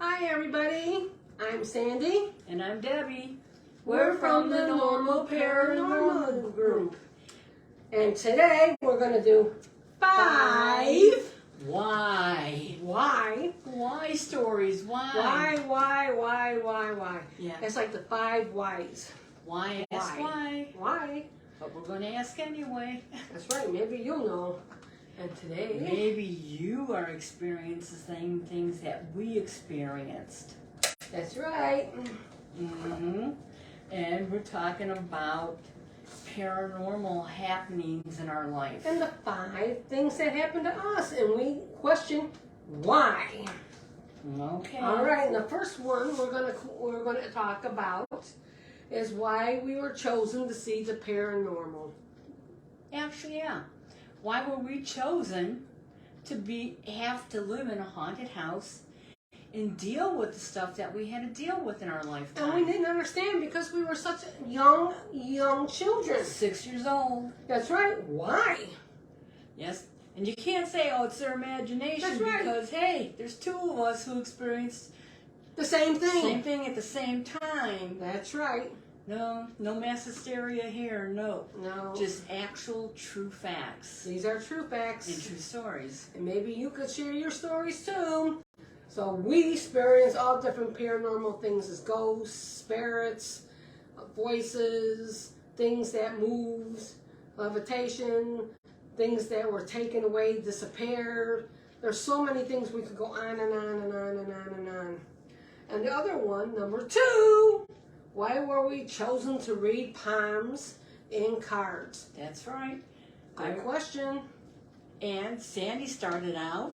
Hi everybody, I'm Sandy. And I'm Debbie. We're from the Normal Paranormal group. And today we're going to do 5 Why? Why stories? Why? Why? Yeah. It's like the 5 whys. Why? Ask why. Why? But we're going to ask anyway. That's right, maybe you'll know. And today... Maybe you are experiencing the same things that we experienced. That's right. Mm-hmm. And we're talking about paranormal happenings in our life. And the 5 things that happened to us. And we question why. Okay. All right, and the first one we're gonna talk about is why we were chosen to see the paranormal. Actually, yeah. Why were we chosen to have to live in a haunted house and deal with the stuff that we had to deal with in our lifetime? And we didn't understand because we were such young children. 6 years old. That's right. Why? Yes. And you can't say, oh, it's their imagination. That's right. Because, hey, there's 2 of us who experienced The same thing. same thing at the same time. That's right. No mass hysteria here, no. No. Just actual true facts. These are true facts. And true stories. And maybe you could share your stories too. So we experience all different paranormal things as ghosts, spirits, voices, things that moves, levitation, things that were taken away, disappeared. There's so many things we could go on and on and on and on and on. And the other one, number 2, why were we chosen to read palms in cards? That's right. Good question. And Sandy started out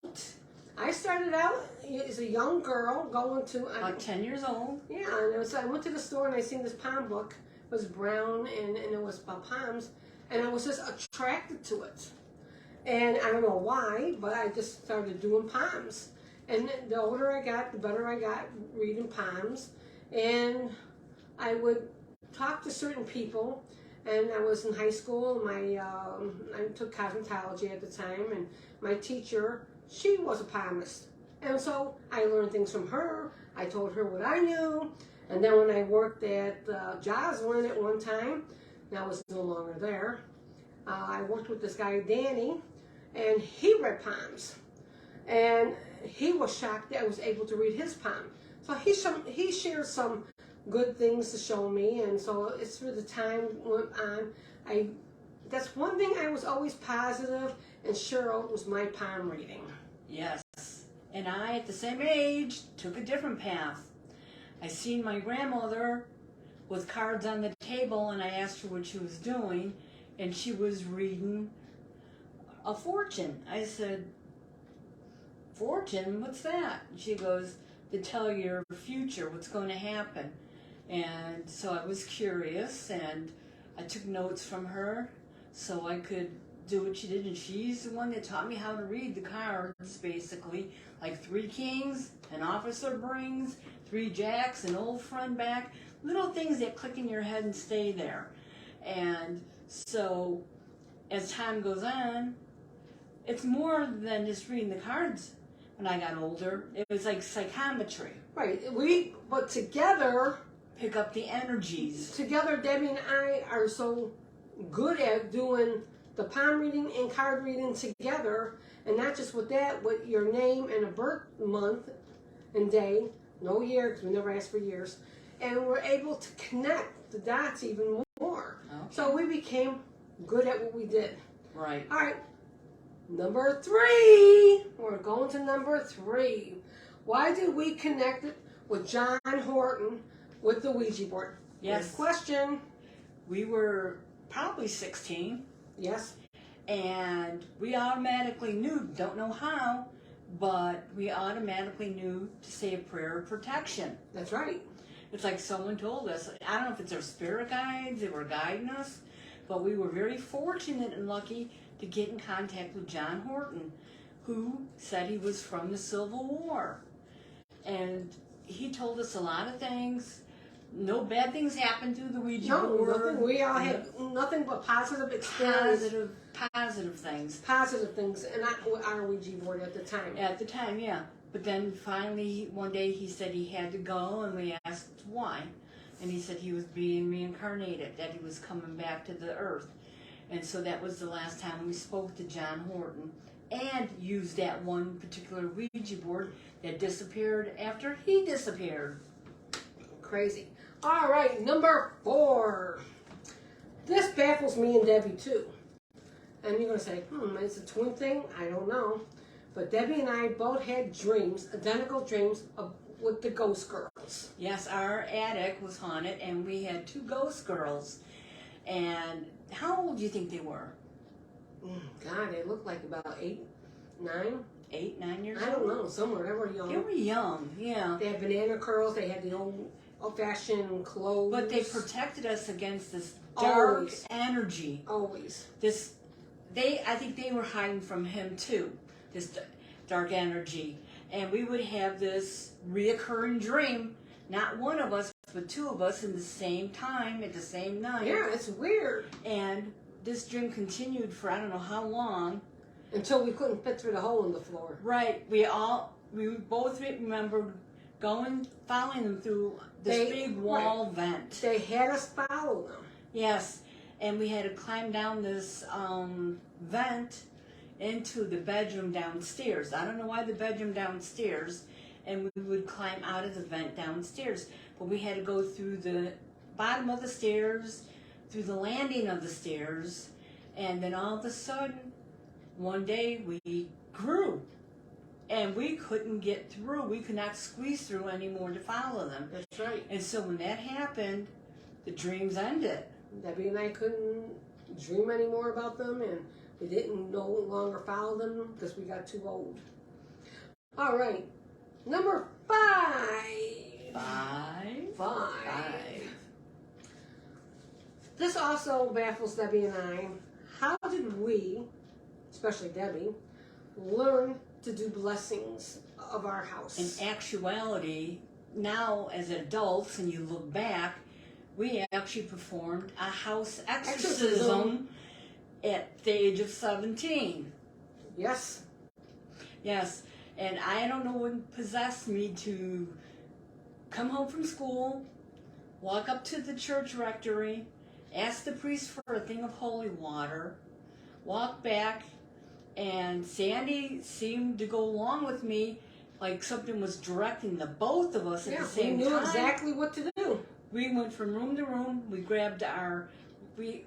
I started out as a young girl going to... about 10 years old. Yeah, and I went to the store and I seen this palm book. It was brown and it was about palms. And I was just attracted to it. And I don't know why, but I just started doing palms. And the older I got, the better I got reading palms. And I would talk to certain people. And I was in high school. I took cosmetology at the time. And my teacher, she was a palmist. And so I learned things from her. I told her what I knew. And then when I worked at Joslin at one time, and I was no longer there, I worked with this guy, Danny, and he read palms. And he was shocked that I was able to read his palm. So he shared some good things to show me, and so it's through the time went on. That's one thing I was always positive and sure of was my palm reading. Yes. And I, at the same age, took a different path. I seen my grandmother with cards on the table, and I asked her what she was doing, and she was reading a fortune. I said, "Fortune? What's that?" And she goes, "To tell your future, what's going to happen." And so I was curious, and I took notes from her so I could do what she did. And she's the one that taught me how to read the cards, basically. Like 3 kings, an officer brings, 3 jacks, an old front back. Little things that click in your head and stay there. And so as time goes on, it's more than just reading the cards. When I got older, it was like psychometry. Right. But together... Pick up the energies. Together, Debbie and I are so good at doing the palm reading and card reading together, and not just with that, with your name and a birth month and day, no year, because we never asked for years, and we're able to connect the dots even more. Okay. So we became good at what we did. Right. All right. Number 3. We're going to number 3. Why did we connect it with John Horton with the Ouija board? Yes. Good question. We were probably 16. Yes. And we automatically knew, don't know how, but we automatically knew to say a prayer of protection. That's right. It's like someone told us. I don't know if it's our spirit guides, they were guiding us, but we were very fortunate and lucky to get in contact with John Horton, who said he was from the Civil War. And he told us a lot of things. No bad things happened through the Ouija board. Nothing. We all had nothing but positive experience. Positive things. Positive things, and our Ouija board at the time. At the time, yeah. But then finally, one day he said he had to go, and we asked why. And he said he was being reincarnated, that he was coming back to the earth. And so that was the last time we spoke to John Horton and used that one particular Ouija board that disappeared after he disappeared. Crazy. All right, number 4. This baffles me and Debbie too. And you're going to say, it's a twin thing? I don't know. But Debbie and I both had dreams, identical dreams, with the ghost girls. Yes, our attic was haunted, and we had 2 ghost girls. And how old do you think they were? God, they looked like about 8, 9. 8, 9 years old? I don't know, somewhere. They were young. They were young, yeah. They had banana curls. They had the old-fashioned clothes. But they protected us against this dark Always. energy. Always. I think they were hiding from him too, this dark energy. And we would have this reoccurring dream, not one of us, but 2 of us in the same time, at the same night. Yeah, it's weird. And this dream continued for I don't know how long. Until we couldn't fit through the hole in the floor. Right. We both remembered following them through this big wall vent. They had us follow them. Yes. And we had to climb down this vent into the bedroom downstairs. I don't know why the bedroom downstairs. And we would climb out of the vent downstairs. But we had to go through the bottom of the stairs, through the landing of the stairs. And then all of a sudden, one day we grew. And we couldn't get through. We could not squeeze through anymore to follow them. That's right. And so when that happened, the dreams ended. Debbie and I couldn't dream anymore about them, and we didn't no longer follow them because we got too old. All right, number 5. 5. This also baffles Debbie and I. How did we, especially Debbie, learn to do blessings of our house? In actuality, now as adults, and you look back, we actually performed a house exorcism at the age of 17. Yes. Yes, and I don't know what possessed me to come home from school, walk up to the church rectory, ask the priest for a thing of holy water, walk back, and Sandy seemed to go along with me like something was directing the both of us at the same time. We knew exactly what to do. We went from room to room. We grabbed our Holy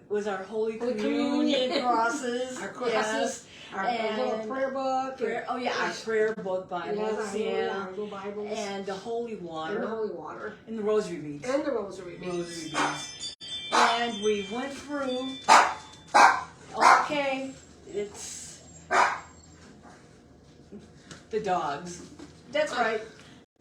Communion crosses. Our crosses. Yes. Our little prayer book. Our prayer book Bibles. Our little Bibles. And the holy water. And the holy water. And the rosary beads. And the rosary beads. And we went through. Okay, it's the dogs. That's right.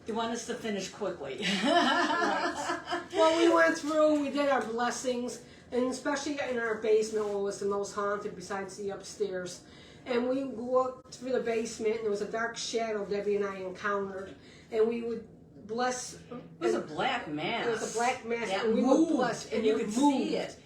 They want us to finish quickly. Right. Well, we went through, we did our blessings, and especially in our basement, what was the most haunted besides the upstairs. And we walked through the basement, and there was a dark shadow Debbie and I encountered. And we would bless. It was a black mass. It was a black mass, that and we moved, would bless. and you could see it.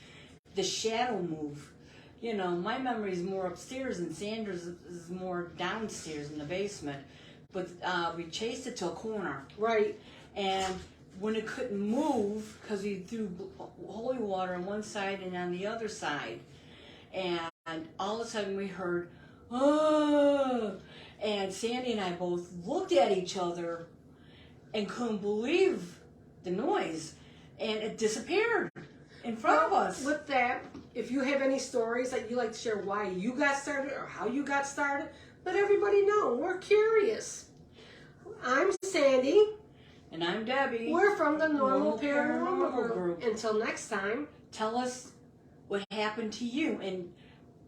The shadow move. You know, my memory is more upstairs, and Sandra's is more downstairs in the basement. But we chased it to a corner. Right. And when it couldn't move, because we threw holy water on one side and on the other side, and all of a sudden we heard, oh! And Sandy and I both looked at each other and couldn't believe the noise. And it disappeared in front of us. With that, if you have any stories that you like to share why you got started or how you got started, let everybody know. We're curious. I'm Sandy. And I'm Debbie. We're from the Normal Paranormal Group. Until next time. Tell us what happened to you and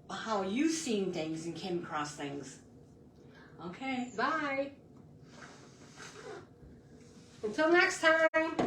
how you seen things and came across things. Okay. Bye. Until next time.